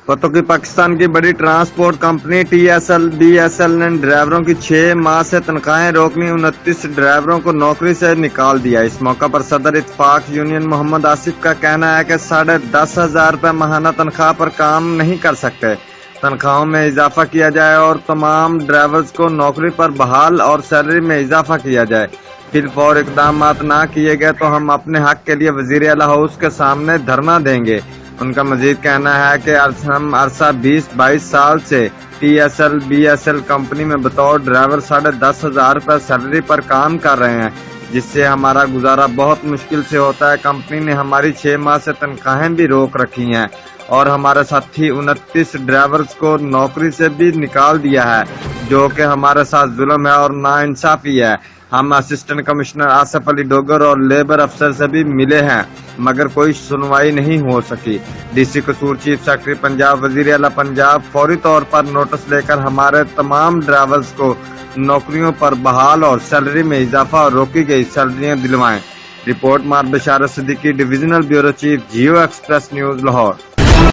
فتوقی پاکستان کی بڑی transport company TSL/BSL نے ڈرائیوروں کی 6 ماہ سے تنخواہیں روکنی 29 ڈرائیوروں کو نوکری سے نکال دیا۔ اس موقع پر صدر اتفاق یونین محمد آصف کا کہنا ہے کہ 10,500 روپے ماہانہ تنخواہ پر کام نہیں کر سکتے۔ تنخواہوں میں اضافہ کیا جائے اور تمام ڈرائیورز کو نوکری پر بحال اور سیلری میں اضافہ کیا جائے۔ فی الفور اقدامات نہ کیے گئے تو ہم اپنے حق کے لیے وزیر اعلیٰ ہاؤس کے سامنے دھرنا دیں گے۔ ان کا مزید کہنا ہے کہ ہم عرصہ 20-22 سال سے TSL/BSL کمپنی میں بطور ڈرائیور 10,500 روپے سیلری پر کام کر رہے ہیں، جس سے ہمارا گزارا بہت مشکل سے ہوتا ہے۔ کمپنی نے ہماری 6 ماہ سے تنخواہیں بھی روک رکھی ہیں اور ہمارے ساتھی 29 ڈرائیورز کو نوکری سے بھی نکال دیا ہے، جو کہ ہمارے ساتھ ظلم ہے اور ناانصافی ہے۔ ہم اسسٹنٹ کمشنر آصف علی ڈوگر اور لیبر افسر سے بھی ملے ہیں مگر کوئی سنوائی نہیں ہو سکی۔ DC قصور چیف سیکرٹری پنجاب وزیر اعلیٰ پنجاب فوری طور پر نوٹس لے کر ہمارے تمام ڈرائیورز کو نوکریوں پر بحال اور سیلری میں اضافہ اور روکی گئی سیلریاں دلوائیں۔ رپورٹ مار Bisharat Siddiqui, divisional bureau chief, Geo express news, Lahore.